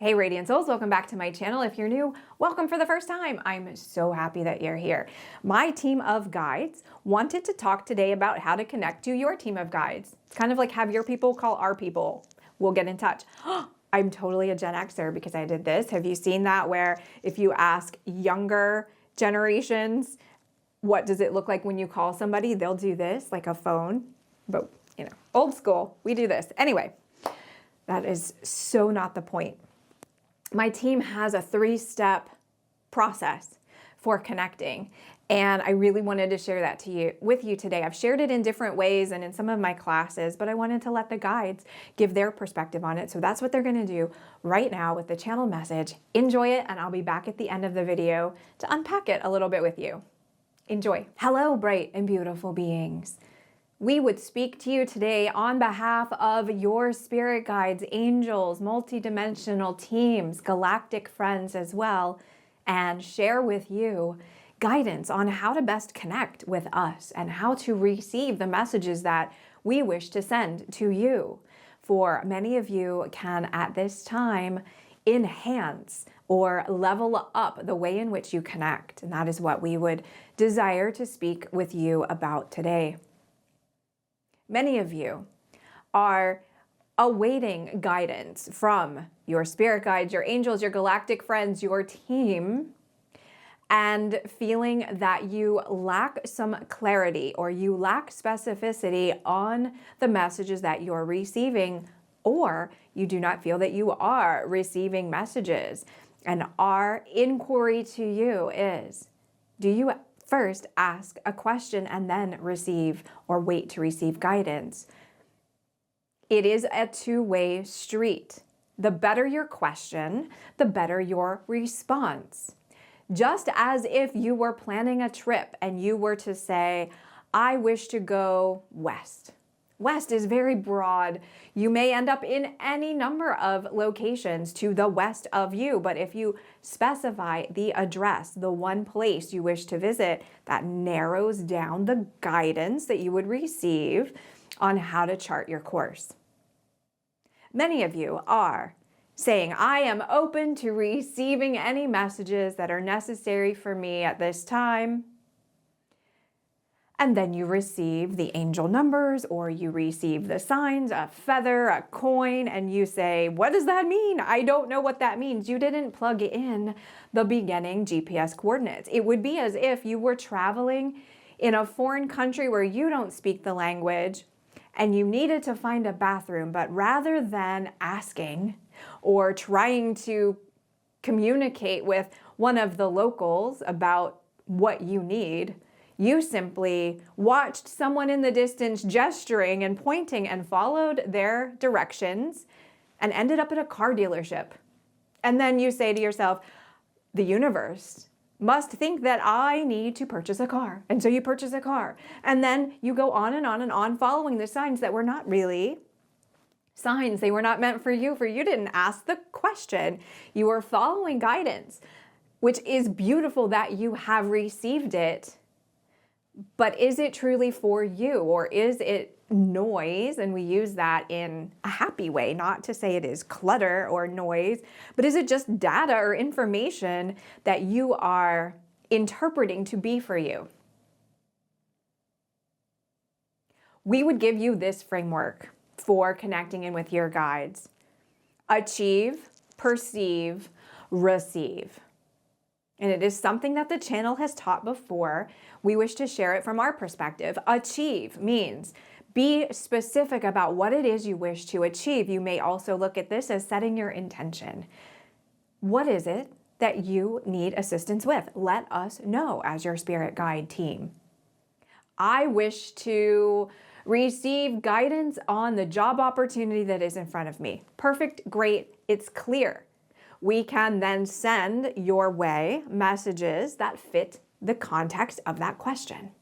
Hey Radiant Souls, welcome back to my channel. If you're new, welcome for the first time. I'm so happy that you're here. My team of guides wanted to talk today about how to connect to your team of guides. It's kind of like have your people call our people. We'll get in touch. I'm totally a Gen Xer because I did this. Have you seen that where if you ask younger generations, what does it look like when you call somebody? They'll do this like a phone, but you know, old school, we do this. Anyway, that is so not the point. My team has a 3-step process for connecting, and I really wanted to share that with you today. I've shared it in different ways and in some of my classes, but I wanted to let the guides give their perspective on it. So that's what they're going to do right now with the channel message. Enjoy it, and I'll be back at the end of the video to unpack it a little bit with you. Enjoy. Hello, bright and beautiful beings. We would speak to you today on behalf of your spirit guides, angels, multidimensional teams, galactic friends as well, and share with you guidance on how to best connect with us and how to receive the messages that we wish to send to you. For many of you can at this time enhance or level up the way in which you connect, and that is what we would desire to speak with you about today. Many of you are awaiting guidance from your spirit guides, your angels, your galactic friends, your team, and feeling that you lack some clarity or you lack specificity on the messages that you're receiving, or you do not feel that you are receiving messages. And our inquiry to you is, do you first ask a question and then receive or wait to receive guidance? It is a two-way street. The better your question, the better your response. Just as if you were planning a trip and you were to say, I wish to go west. West is very broad. You may end up in any number of locations to the west of you, but if you specify the address, the one place you wish to visit, that narrows down the guidance that you would receive on how to chart your course. Many of you are saying, I am open to receiving any messages that are necessary for me at this time. And then you receive the angel numbers, or you receive the signs, a feather, a coin, and you say, what does that mean? I don't know what that means. You didn't plug in the beginning GPS coordinates. It would be as if you were traveling in a foreign country where you don't speak the language and you needed to find a bathroom, but rather than asking or trying to communicate with one of the locals about what you need, you simply watched someone in the distance gesturing and pointing and followed their directions and ended up at a car dealership. And then you say to yourself, the universe must think that I need to purchase a car. And so you purchase a car. And then you go on and on and on following the signs that were not really signs. They were not meant for you didn't ask the question. You were following guidance, which is beautiful that you have received it. But is it truly for you, or is it noise? And we use that in a happy way, not to say it is clutter or noise, but is it just data or information that you are interpreting to be for you? We would give you this framework for connecting in with your guides. Achieve, perceive, receive. And it is something that the channel has taught before. We wish to share it from our perspective. Achieve means be specific about what it is you wish to achieve. You may also look at this as setting your intention. What is it that you need assistance with? Let us know as your spirit guide team. I wish to receive guidance on the job opportunity that is in front of me. Perfect, great, it's clear. We can then send your way messages that fit the context of that question.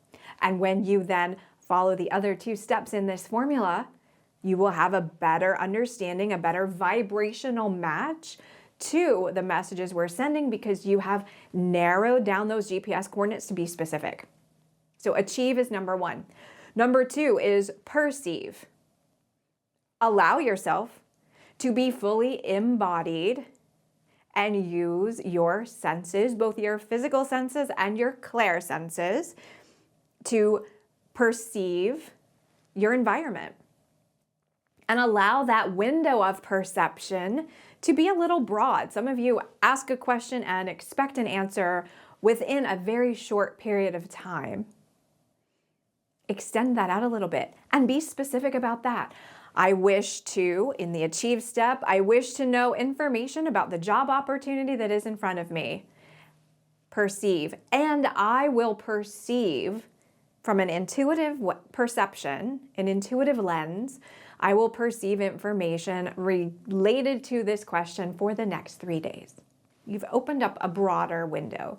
And when you then follow the other 2 steps in this formula, you will have a better understanding, a better vibrational match to the messages we're sending because you have narrowed down those GPS coordinates to be specific. So achieve is number 1. Number 2 is perceive. Allow yourself to be fully embodied and use your senses, both your physical senses and your clair senses, to perceive your environment. And allow that window of perception to be a little broad. Some of you ask a question and expect an answer within a very short period of time. Extend that out a little bit and be specific about that. I wish to, in the achieve step, I wish to know information about the job opportunity that is in front of me. Perceive. And I will perceive from an intuitive perception, an intuitive lens, I will perceive information related to this question for the next 3 days. You've opened up a broader window.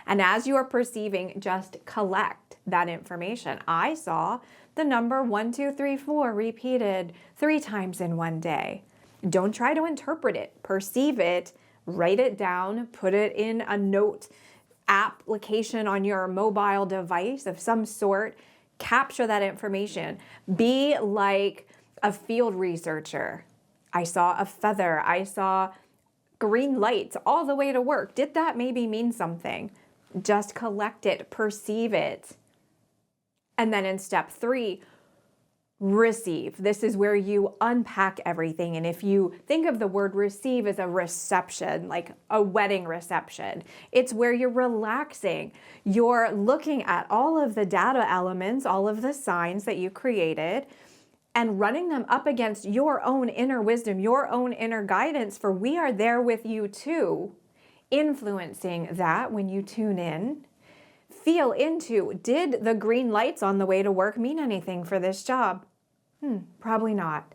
And as you are perceiving, just collect that information. I saw the number 1, 2, 3, 4 repeated 3 times in one day. Don't try to interpret it. Perceive it, write it down, put it in a note application on your mobile device of some sort. Capture that information. Be like a field researcher. I saw a feather. I saw green lights all the way to work. Did that maybe mean something? Just collect it, perceive it. And then in step 3, receive. This is where you unpack everything. And if you think of the word receive as a reception, like a wedding reception, it's where you're relaxing. You're looking at all of the data elements, all of the signs that you created, and running them up against your own inner wisdom, your own inner guidance, for we are there with you too, influencing that when you tune in. Feel into, did the green lights on the way to work mean anything for this job? Probably not.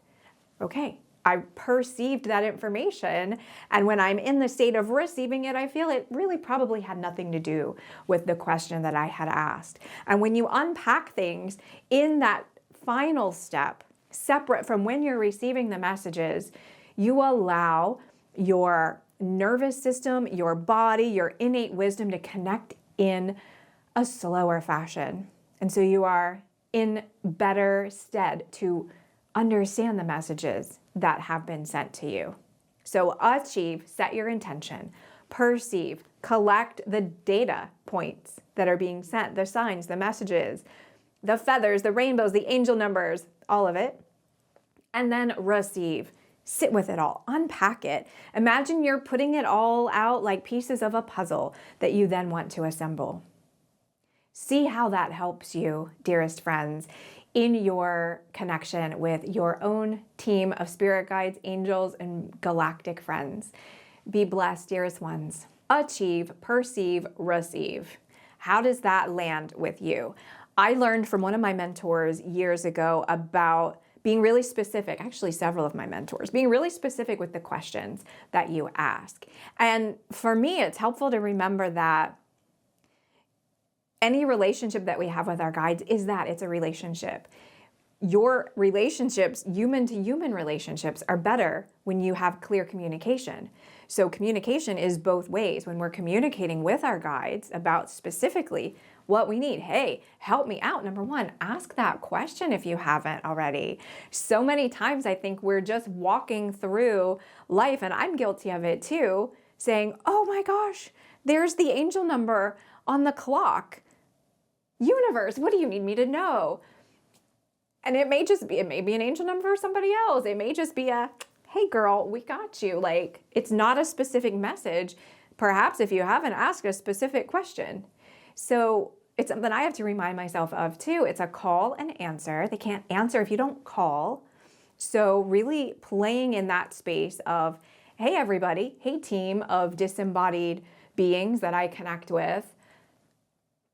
Okay, I perceived that information, and when I'm in the state of receiving it, I feel it really probably had nothing to do with the question that I had asked. And when you unpack things in that final step, separate from when you're receiving the messages, you allow your nervous system, your body, your innate wisdom to connect in a slower fashion. And so you are in better stead to understand the messages that have been sent to you. So achieve, set your intention, perceive, collect the data points that are being sent, the signs, the messages, the feathers, the rainbows, the angel numbers, all of it. And then receive. Sit with it all. Unpack it. Imagine you're putting it all out like pieces of a puzzle that you then want to assemble. See how that helps you, dearest friends, in your connection with your own team of spirit guides, angels, and galactic friends. Be blessed, dearest ones. Achieve, perceive, receive. How does that land with you? I learned from one of my mentors years ago about being really specific, actually several of my mentors, being really specific with the questions that you ask. And for me, it's helpful to remember that any relationship that we have with our guides is that it's a relationship. Your relationships, human to human relationships, are better when you have clear communication. So communication is both ways. When we're communicating with our guides about specifically what we need. Hey, help me out. Number one, ask that question if you haven't already. So many times I think we're just walking through life, and I'm guilty of it too, saying, oh my gosh, there's the angel number on the clock. Universe, what do you need me to know? And it may be an angel number for somebody else. It may just be a, hey girl, we got you. Like, it's not a specific message. Perhaps if you haven't asked a specific question. So it's something I have to remind myself of too. It's a call and answer. They can't answer if you don't call. So really playing in that space of, hey everybody, hey team of disembodied beings that I connect with.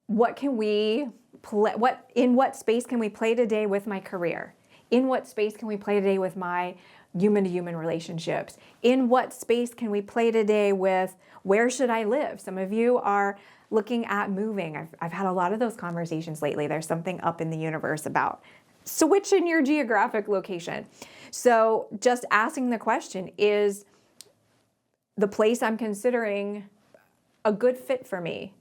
What can we play? In what space can we play today with my career? In what space can we play today with my human-to-human relationships? In what space can we play today with where should I live? Some of you are looking at moving. I've had a lot of those conversations lately. There's something up in the universe about switching your geographic location. So just asking the question, is the place I'm considering a good fit for me?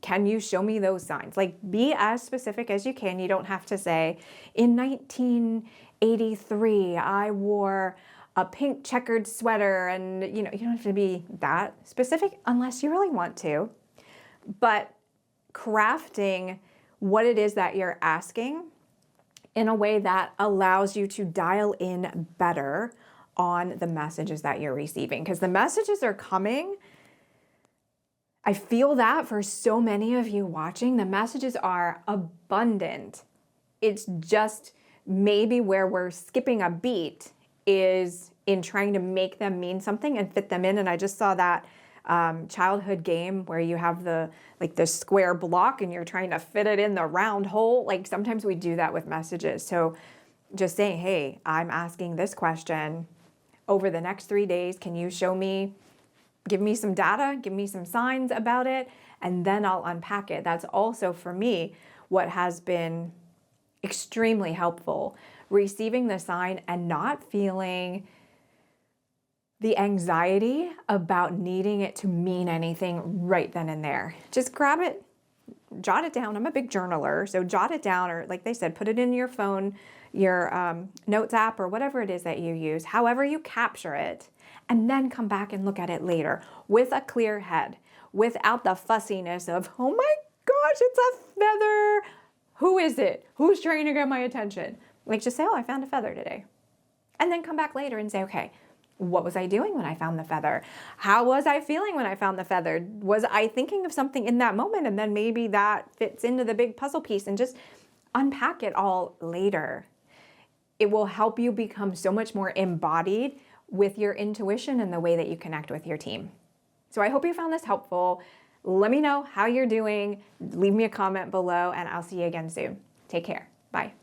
Can you show me those signs? Like, be as specific as you can. You don't have to say, in 1983, I wore a pink checkered sweater, and you don't have to be that specific unless you really want to. But crafting what it is that you're asking in a way that allows you to dial in better on the messages that you're receiving, because the messages are coming. I feel that for so many of you watching, the messages are abundant. It's just maybe where we're skipping a beat is in trying to make them mean something and fit them in. And I just saw that childhood game where you have the square block and you're trying to fit it in the round hole. Like sometimes we do that with messages. So just saying, hey, I'm asking this question over the next 3 days. Can you show me, give me some data, give me some signs about it, and then I'll unpack it. That's also for me what has been extremely helpful, receiving the sign and not feeling the anxiety about needing it to mean anything right then and there. Just grab it, jot it down. I'm a big journaler, so jot it down, or like they said, put it in your phone, your notes app, or whatever it is that you use, however you capture it, and then come back and look at it later with a clear head, without the fussiness of, oh my gosh, it's a feather. Who is it? Who's trying to get my attention? Like just say, oh, I found a feather today. And then come back later and say, okay, what was I doing when I found the feather? How was I feeling when I found the feather? Was I thinking of something in that moment? And then maybe that fits into the big puzzle piece, and just unpack it all later. It will help you become so much more embodied with your intuition and the way that you connect with your team. So I hope you found this helpful. Let me know how you're doing. Leave me a comment below, and I'll see you again soon. Take care. Bye.